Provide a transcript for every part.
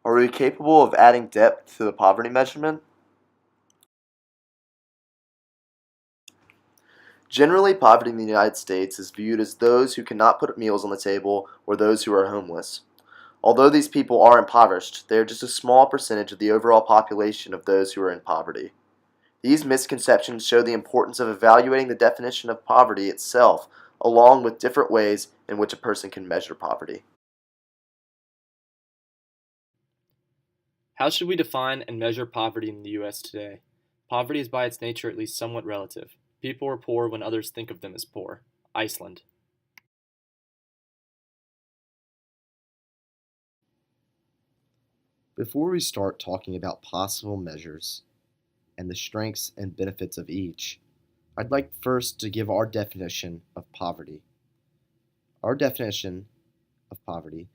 Are we capable of adding depth to the poverty measurement? Generally, poverty in the United States is viewed as those who cannot put meals on the table or those who are homeless. Although these people are impoverished, they are just a small percentage of the overall population of those who are in poverty. These misconceptions show the importance of evaluating the definition of poverty itself, along with different ways in which a person can measure poverty. How should we define and measure poverty in the U.S. today? Poverty is by its nature at least somewhat relative. People are poor when others think of them as poor. Iceland. Before we start talking about possible measures and the strengths and benefits of each, I'd like first to give our definition of poverty. Our definition of poverty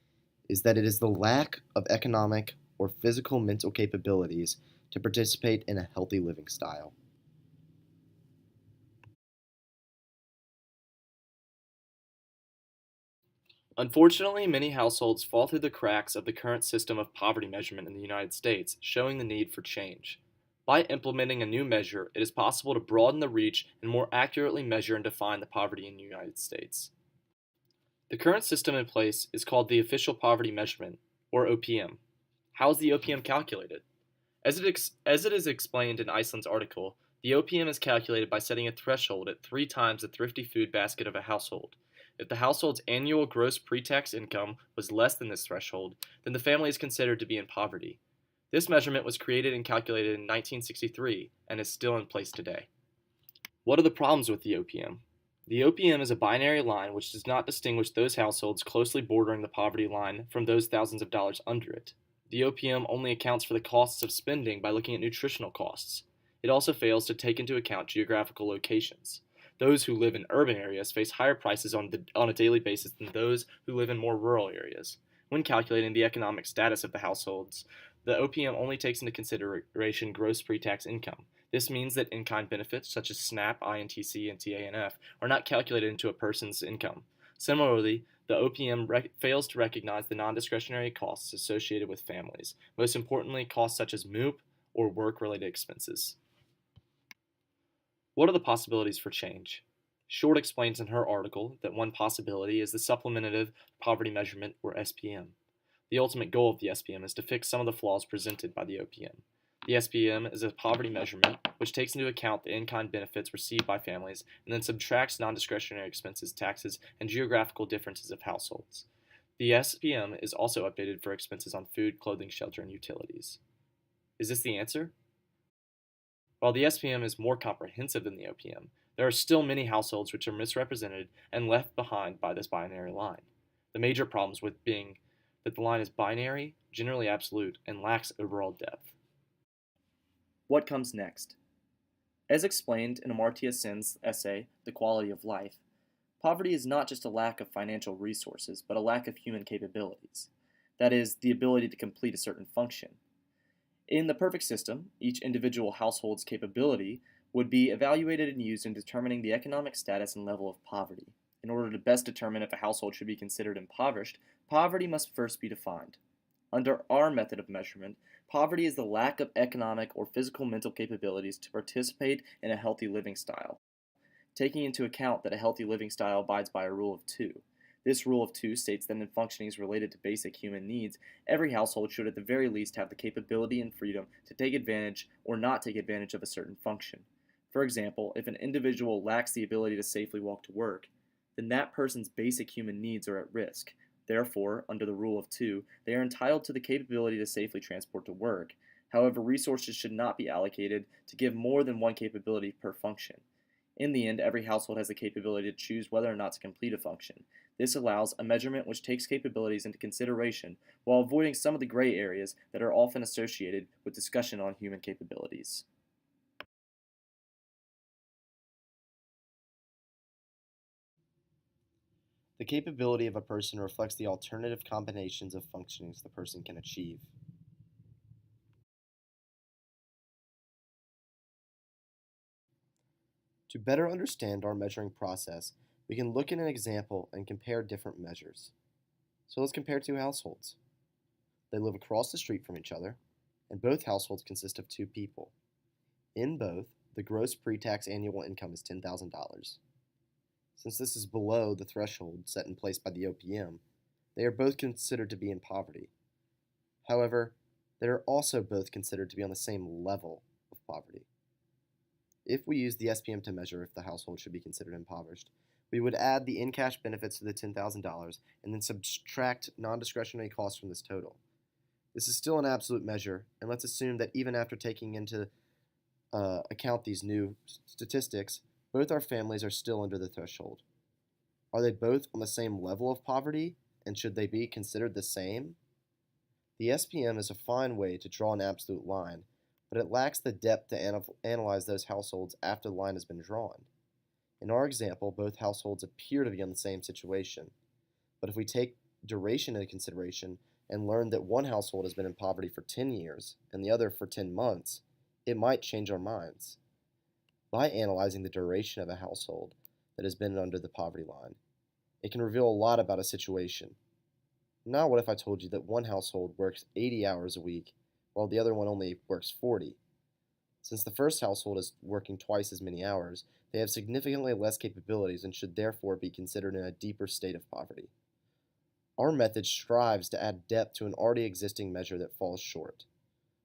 is that it is the lack of economic or physical mental capabilities to participate in a healthy living style. Unfortunately, many households fall through the cracks of the current system of poverty measurement in the United States, showing the need for change. By implementing a new measure, it is possible to broaden the reach and more accurately measure and define the poverty in the United States. The current system in place is called the Official Poverty Measurement, or OPM. How is the OPM calculated? As it is explained in Iceland's article, the OPM is calculated by setting a threshold at 3 times the thrifty food basket of a household. If the household's annual gross pre-tax income was less than this threshold, then the family is considered to be in poverty. This measurement was created and calculated in 1963 and is still in place today. What are the problems with the OPM? The OPM is a binary line which does not distinguish those households closely bordering the poverty line from those thousands of dollars under it. The OPM only accounts for the costs of spending by looking at nutritional costs. It also fails to take into account geographical locations. Those who live in urban areas face higher prices on a daily basis than those who live in more rural areas. When calculating the economic status of the households, the OPM only takes into consideration gross pre-tax income. This means that in-kind benefits such as SNAP, INTC, and TANF are not calculated into a person's income. Similarly, the OPM fails to recognize the non-discretionary costs associated with families, most importantly costs such as MOOP or work-related expenses. What are the possibilities for change? Short explains in her article that one possibility is the Supplemental Poverty Measurement, or SPM. The ultimate goal of the SPM is to fix some of the flaws presented by the OPM. The SPM is a poverty measurement which takes into account the in-kind benefits received by families and then subtracts non-discretionary expenses, taxes, and geographical differences of households. The SPM is also updated for expenses on food, clothing, shelter, and utilities. Is this the answer? While the SPM is more comprehensive than the OPM, there are still many households which are misrepresented and left behind by this binary line. The major problems with being that the line is binary, generally absolute, and lacks overall depth. What comes next? As explained in Amartya Sen's essay, The Quality of Life, poverty is not just a lack of financial resources, but a lack of human capabilities. That is, the ability to complete a certain function. In the perfect system, each individual household's capability would be evaluated and used in determining the economic status and level of poverty. In order to best determine if a household should be considered impoverished, poverty must first be defined. Under our method of measurement, poverty is the lack of economic or physical mental capabilities to participate in a healthy living style, taking into account that a healthy living style abides by a rule of two. This rule of two states that in functionings related to basic human needs, every household should at the very least have the capability and freedom to take advantage or not take advantage of a certain function. For example, if an individual lacks the ability to safely walk to work, then that person's basic human needs are at risk. Therefore, under the rule of two, they are entitled to the capability to safely transport to work. However, resources should not be allocated to give more than one capability per function. In the end, every household has the capability to choose whether or not to complete a function. This allows a measurement which takes capabilities into consideration while avoiding some of the gray areas that are often associated with discussion on human capabilities. The capability of a person reflects the alternative combinations of functionings the person can achieve. To better understand our measuring process, we can look at an example and compare different measures. So let's compare two households. They live across the street from each other, and both households consist of 2 people. In both, the gross pre-tax annual income is $10,000. Since this is below the threshold set in place by the OPM, they are both considered to be in poverty. However, they are also both considered to be on the same level of poverty. If we use the SPM to measure if the household should be considered impoverished, we would add the in-cash benefits to the $10,000 and then subtract non-discretionary costs from this total. This is still an absolute measure, and let's assume that even after taking into account these new statistics, both our families are still under the threshold. Are they both on the same level of poverty, and should they be considered the same? The SPM is a fine way to draw an absolute line, but it lacks the depth to analyze those households after the line has been drawn. In our example, both households appear to be in the same situation, but if we take duration into consideration and learn that one household has been in poverty for 10 years and the other for 10 months, it might change our minds. By analyzing the duration of a household that has been under the poverty line, it can reveal a lot about a situation. Now what if I told you that one household works 80 hours a week while the other one only works 40? Since the first household is working twice as many hours, they have significantly less capabilities and should therefore be considered in a deeper state of poverty. Our method strives to add depth to an already existing measure that falls short.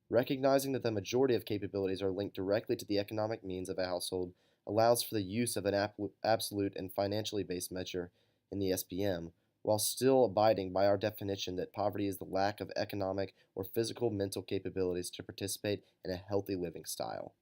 Recognizing that the majority of capabilities are linked directly to the economic means of a household allows for the use of an absolute and financially based measure in the SPM, while still abiding by our definition that poverty is the lack of economic or physical mental capabilities to participate in a healthy living style.